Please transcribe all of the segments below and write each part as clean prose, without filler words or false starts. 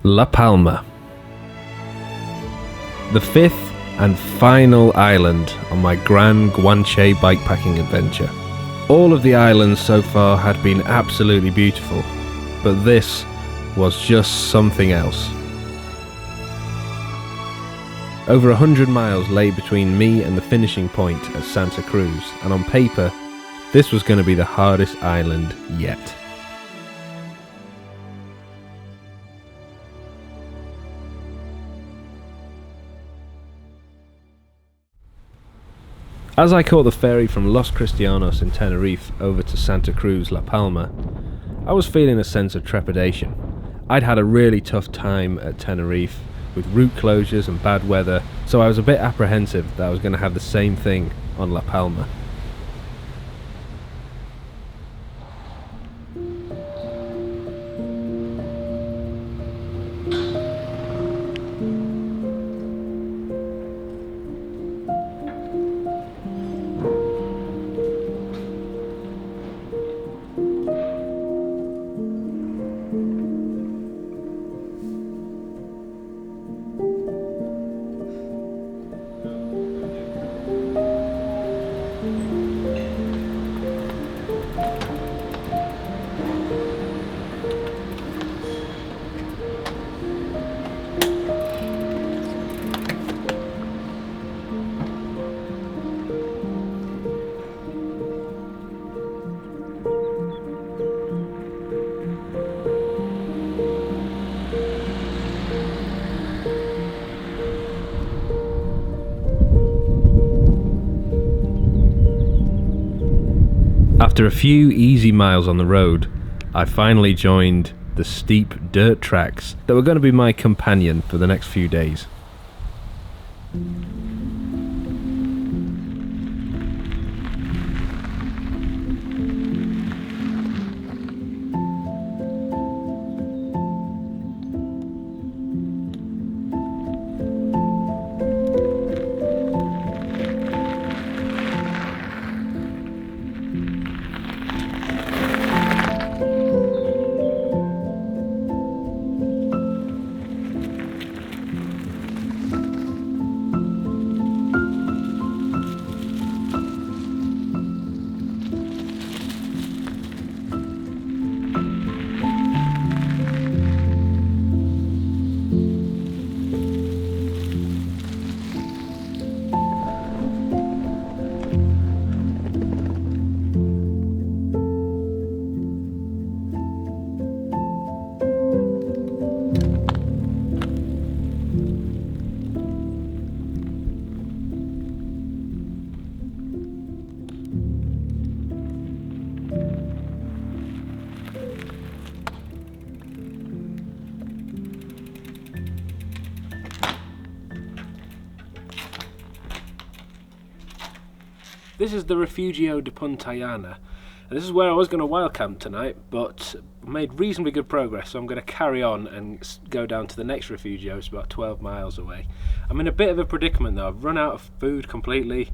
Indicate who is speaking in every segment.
Speaker 1: La Palma. The fifth and final island on my Gran Guanche bikepacking adventure. All of the islands so far had been absolutely beautiful, but this was just something else. Over 100 miles lay between me and the finishing point at Santa Cruz, and on paper, this was going to be the hardest island yet. As I caught the ferry from Los Cristianos in Tenerife over to Santa Cruz, La Palma, I was feeling a sense of trepidation. I'd had a really tough time at Tenerife with route closures and bad weather, so I was a bit apprehensive that I was going to have the same thing on La Palma. After a few easy miles on the road, I finally joined the steep dirt tracks that were going to be my companion for the next few days. This is the Refugio de Puntallana, and this is where I was going to wild camp tonight, but made reasonably good progress, so I'm going to carry on and go down to the next Refugio. It's about 12 miles away. I'm in a bit of a predicament though. I've run out of food completely,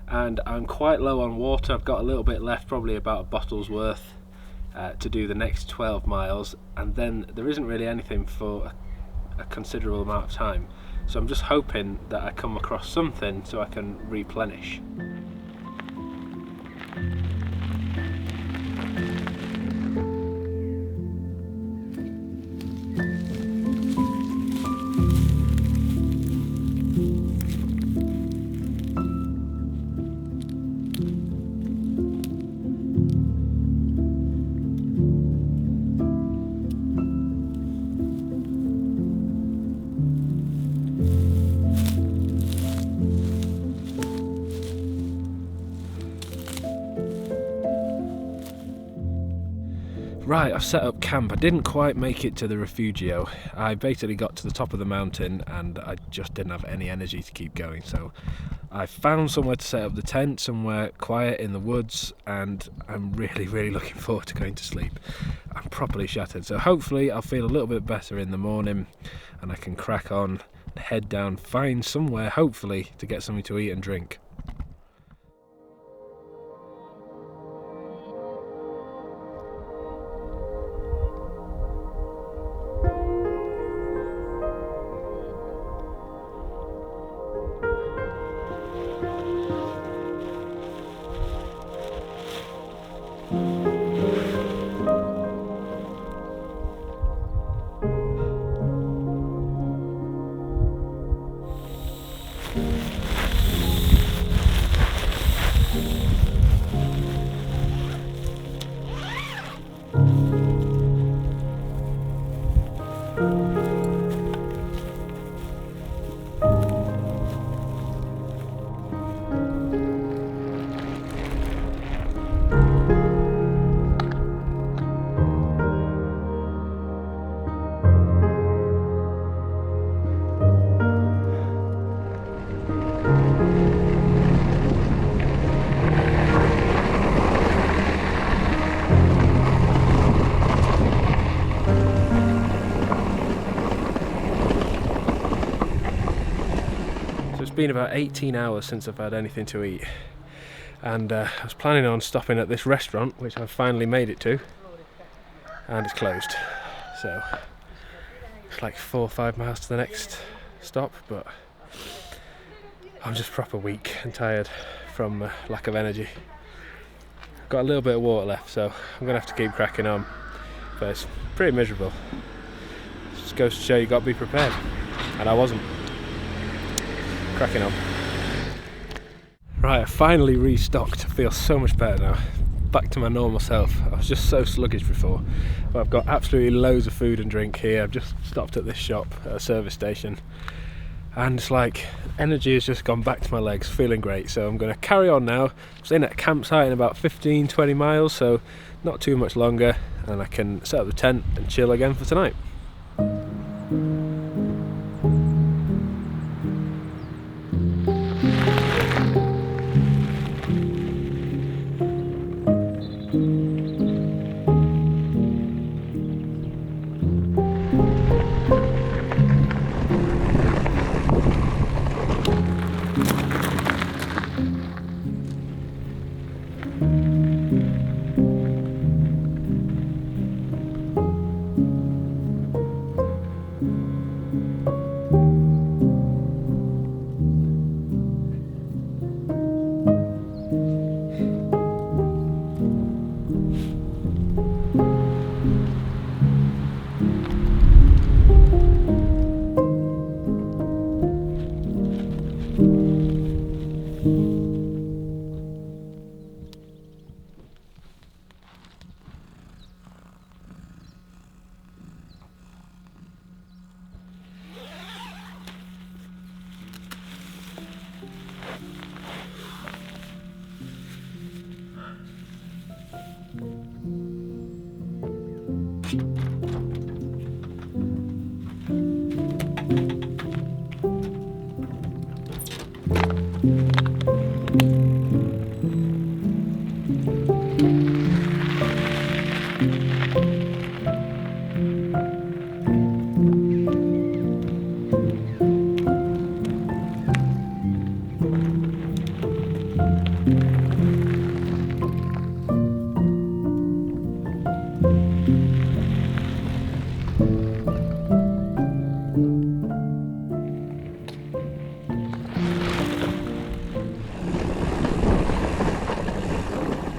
Speaker 1: and I'm quite low on water. I've got a little bit left, probably about a bottle's worth, to do the next 12 miles, and then there isn't really anything for a considerable amount of time. So I'm just hoping that I come across something so I can replenish. Right, I've set up camp. I didn't quite make it to the Refugio. I basically got to the top of the mountain and I just didn't have any energy to keep going, so I found somewhere to set up the tent, somewhere quiet in the woods, and I'm really looking forward to going to sleep. I'm properly shattered, so hopefully I'll feel a little bit better in the morning and I can crack on, head down, find somewhere hopefully to get something to eat and drink. It's been about 18 hours since I've had anything to eat, and I was planning on stopping at this restaurant, which I've finally made it to, and it's closed. So it's like 4 or 5 miles to the next stop, but I'm just proper weak and tired from lack of energy. I've got a little bit of water left, so I'm gonna have to keep cracking on, but it's pretty miserable. It just goes to show you got to be prepared, and I wasn't. Cracking on. Right, I finally restocked. I feel so much better now. Back to my normal self. I was just so sluggish before, but I've got absolutely loads of food and drink here. I've just stopped at this shop at a service station, and it's like energy has just gone back to my legs, feeling great. So I'm going to carry on now. I'm staying at a campsite in about 15-20 miles, so not too much longer, and I can set up the tent and chill again for tonight.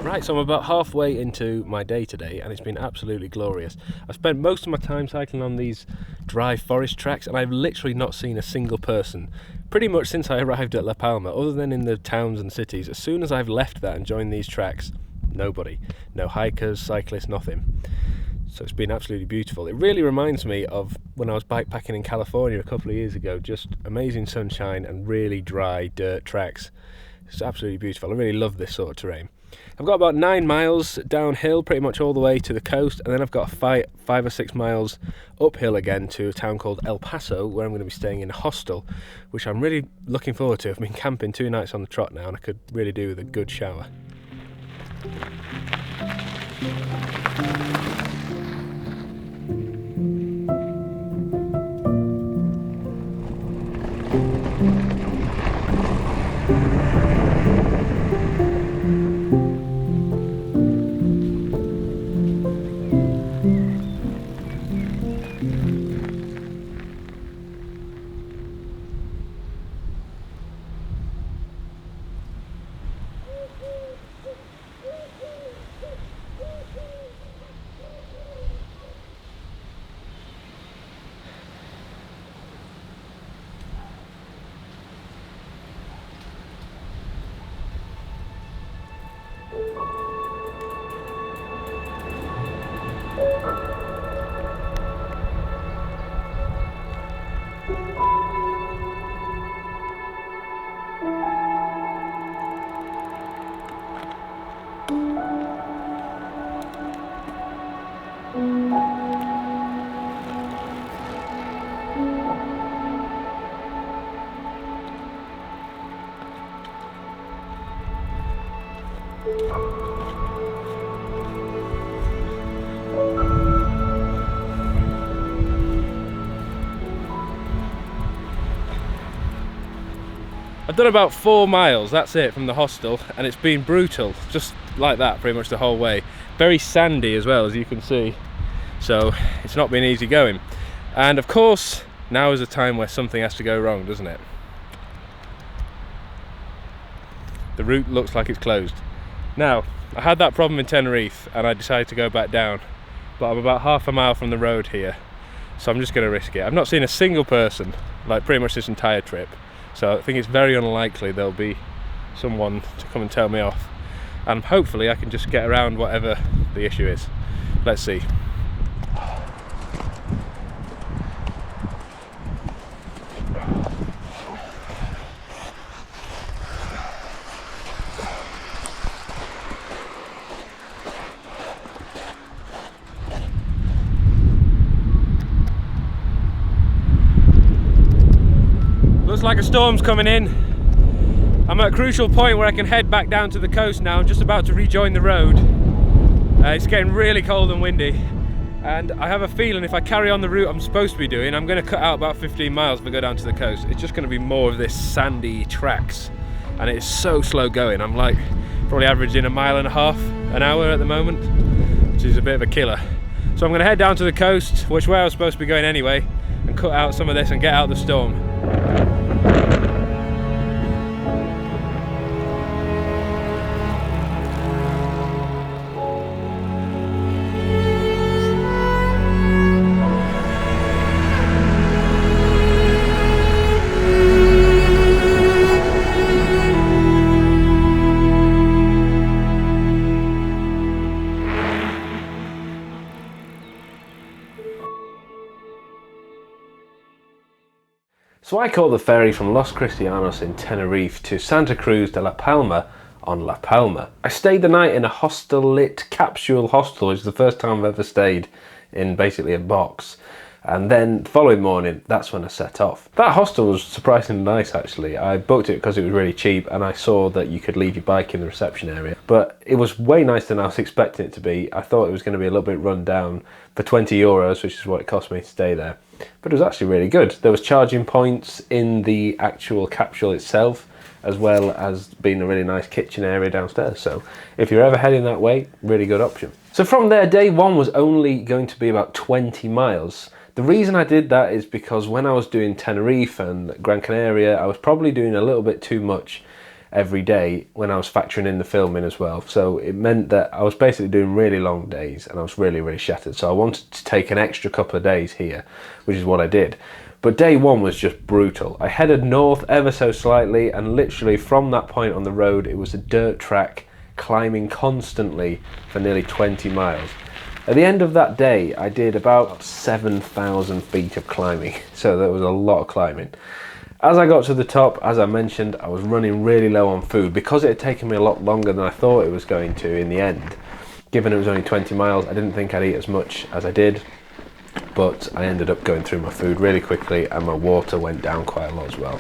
Speaker 1: Right, so I'm about halfway into my day today, and it's been absolutely glorious. I've spent most of my time cycling on these dry forest tracks, and I've literally not seen a single person pretty much since I arrived at La Palma, other than in the towns and cities. As soon as I've left that and joined these tracks, nobody. No hikers, cyclists, nothing. So it's been absolutely beautiful. It really reminds me of when I was bikepacking in California a couple of years ago. Just amazing sunshine and really dry dirt tracks. It's absolutely beautiful. I really love this sort of terrain. I've got about 9 miles downhill, pretty much all the way to the coast, and then I've got 5 or 6 miles uphill again to a town called El Paso, where I'm going to be staying in a hostel, which I'm really looking forward to. I've been camping 2 nights on the trot now, and I could really do with a good shower. I've done about 4 miles, that's it, from the hostel, and it's been brutal, just like that pretty much the whole way. Very sandy as well, as you can see, so it's not been easy going. And of course, now is a time where something has to go wrong, doesn't it? The route looks like it's closed. Now, I had that problem in Tenerife and I decided to go back down, but I'm about half a mile from the road here, so I'm just going to risk it. I've not seen a single person, like pretty much this entire trip, so I think it's very unlikely there'll be someone to come and tell me off, and hopefully I can just get around whatever the issue is. Let's see. Looks like a storm's coming in. I'm at a crucial point where I can head back down to the coast now. I'm just about to rejoin the road. It's getting really cold and windy, and I have a feeling if I carry on the route I'm supposed to be doing, I'm going to cut out about 15 miles if I go down to the coast. It's just going to be more of this sandy tracks, and it's so slow going. I'm like probably averaging 1.5 miles an hour at the moment, which is a bit of a killer. So I'm going to head down to the coast, which way I was supposed to be going anyway, and cut out some of this and get out the storm. So I caught the ferry from Los Cristianos in Tenerife to Santa Cruz de la Palma on La Palma. I stayed the night in a hostel-lit capsule hostel, which is the first time I've ever stayed in basically a box. And then the following morning, that's when I set off. That hostel was surprisingly nice actually. I booked it because it was really cheap and I saw that you could leave your bike in the reception area. But it was way nicer than I was expecting it to be. I thought it was going to be a little bit run down for 20 euros, which is what it cost me to stay there. But it was actually really good. There was charging points in the actual capsule itself, as well as being a really nice kitchen area downstairs. So if you're ever heading that way, really good option. So from there, day one was only going to be about 20 miles. The reason I did that is because when I was doing Tenerife and Gran Canaria, I was probably doing a little bit too much every day when I was factoring in the filming as well. So it meant that I was basically doing really long days and I was really, really shattered. So I wanted to take an extra couple of days here, which is what I did. But day one was just brutal. I headed north ever so slightly, and literally from that point on the road, it was a dirt track climbing constantly for nearly 20 miles. At the end of that day, I did about 7,000 feet of climbing. So there was a lot of climbing. As I got to the top, as I mentioned, I was running really low on food because it had taken me a lot longer than I thought it was going to in the end. Given it was only 20 miles, I didn't think I'd eat as much as I did, but I ended up going through my food really quickly and my water went down quite a lot as well.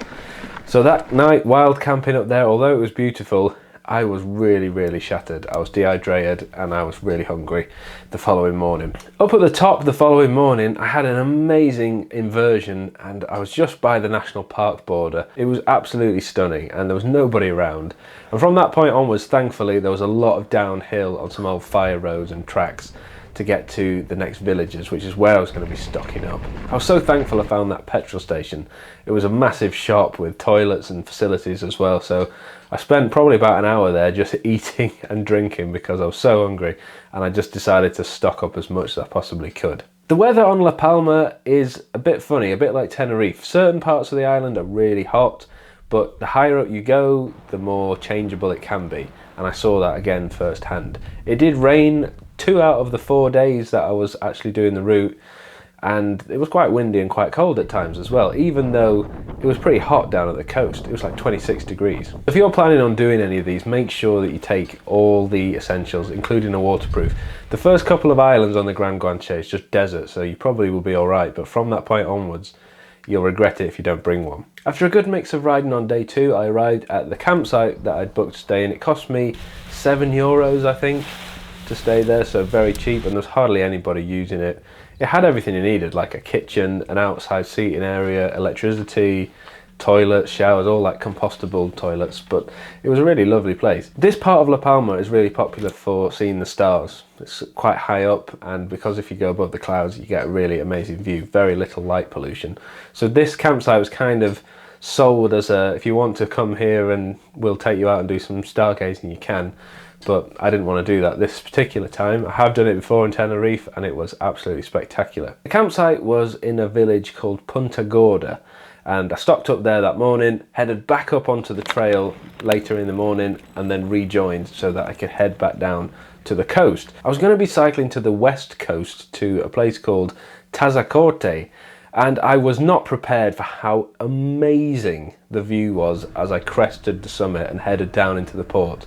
Speaker 1: So that night, wild camping up there, although it was beautiful, I was really, really shattered. I was dehydrated and I was really hungry the following morning. Up at the top the following morning, I had an amazing inversion and I was just by the national park border. It was absolutely stunning and there was nobody around. And from that point onwards, thankfully, there was a lot of downhill on some old fire roads and tracks to get to the next villages, which is where I was going to be stocking up. I was so thankful I found that petrol station. It was a massive shop with toilets and facilities as well, so I spent probably about an hour there just eating and drinking because I was so hungry, and I just decided to stock up as much as I possibly could. The weather on La Palma is a bit funny, a bit like Tenerife. Certain parts of the island are really hot, but the higher up you go, the more changeable it can be, and I saw that again firsthand. It did rain 2 out of the 4 days that I was actually doing the route, and it was quite windy and quite cold at times as well, even though it was pretty hot down at the coast. It was like 26 degrees. If you're planning on doing any of these, make sure that you take all the essentials, including a waterproof. The first couple of islands on the Gran Guanche is just desert, so you probably will be alright, but from that point onwards, you'll regret it if you don't bring one. After a good mix of riding on day 2, I arrived at the campsite that I'd booked to stay in. It cost me €7, I think, to stay there, so very cheap, and there's hardly anybody using it. It had everything you needed, like a kitchen, an outside seating area, electricity, toilets, showers, all like compostable toilets, but it was a really lovely place. This part of La Palma is really popular for seeing the stars. It's quite high up, and because if you go above the clouds, you get a really amazing view, very little light pollution. So this campsite was kind of sold as a, if you want to come here and we'll take you out and do some stargazing, you can. But I didn't want to do that this particular time. I have done it before in Tenerife and it was absolutely spectacular. The campsite was in a village called Punta Gorda, and I stocked up there that morning, headed back up onto the trail later in the morning, and then rejoined so that I could head back down to the coast. I was going to be cycling to the west coast to a place called Tazacorte, and I was not prepared for how amazing the view was as I crested the summit and headed down into the port.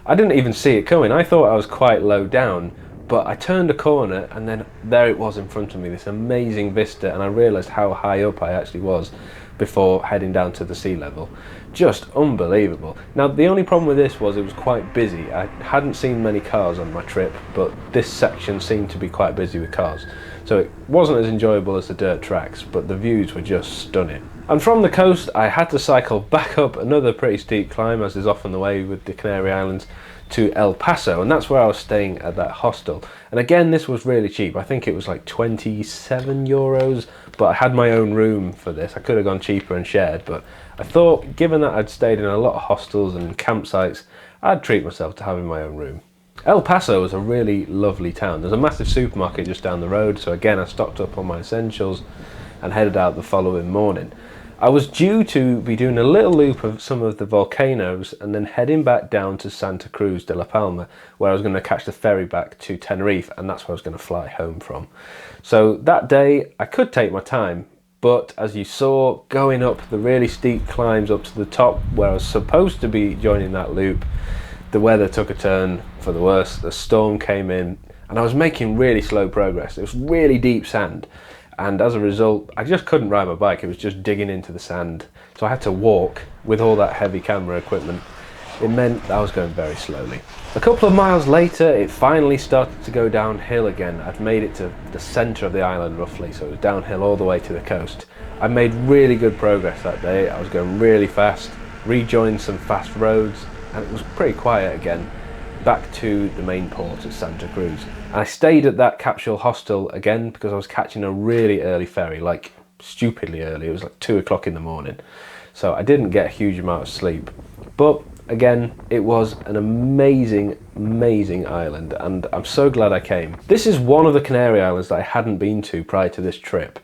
Speaker 1: I didn't even see it coming. I thought I was quite low down, but I turned a corner and then there it was in front of me, this amazing vista, and I realised how high up I actually was before heading down to the sea level. Just unbelievable. Now the only problem with this was it was quite busy. I hadn't seen many cars on my trip, but this section seemed to be quite busy with cars. So it wasn't as enjoyable as the dirt tracks, but the views were just stunning. And from the coast, I had to cycle back up another pretty steep climb, as is often the way with the Canary Islands, to El Paso, and that's where I was staying at that hostel. And again, this was really cheap. I think it was like €27, but I had my own room for this. I could have gone cheaper and shared, but I thought, given that I'd stayed in a lot of hostels and campsites, I'd treat myself to having my own room. El Paso is a really lovely town. There's a massive supermarket just down the road, so again I stocked up on my essentials and headed out the following morning. I was due to be doing a little loop of some of the volcanoes and then heading back down to Santa Cruz de la Palma, where I was going to catch the ferry back to Tenerife, and that's where I was going to fly home from. So that day I could take my time, but as you saw, going up the really steep climbs up to the top where I was supposed to be joining that loop, the weather took a turn for the worse. The storm came in and I was making really slow progress. It was really deep sand, and as a result I just couldn't ride my bike. It was just digging into the sand, so I had to walk with all that heavy camera equipment. It meant I was going very slowly. A couple of miles later it finally started to go downhill again. I'd made it to the centre of the island roughly, so it was downhill all the way to the coast. I made really good progress that day. I was going really fast, rejoined some fast roads, and it was pretty quiet again, back to the main port at Santa Cruz. And I stayed at that capsule hostel again because I was catching a really early ferry, like stupidly early. It was like 2 o'clock in the morning. So I didn't get a huge amount of sleep. But again, it was an amazing, amazing island, and I'm so glad I came. This is one of the Canary Islands that I hadn't been to prior to this trip,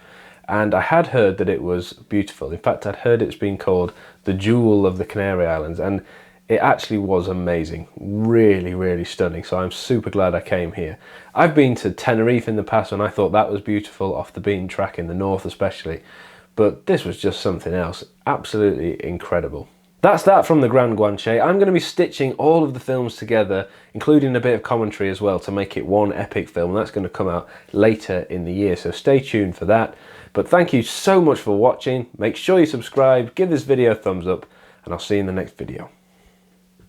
Speaker 1: and I had heard that it was beautiful. In fact, I'd heard it's been called the Jewel of the Canary Islands, and it actually was amazing. Really, really stunning. So I'm super glad I came here. I've been to Tenerife in the past and I thought that was beautiful, off the beaten track in the north especially, but this was just something else. Absolutely incredible. That's that from the Gran Guanche. I'm going to be stitching all of the films together, including a bit of commentary as well, to make it one epic film. That's going to come out later in the year, so stay tuned for that. But thank you so much for watching. Make sure you subscribe, give this video a thumbs up, and I'll see you in the next video.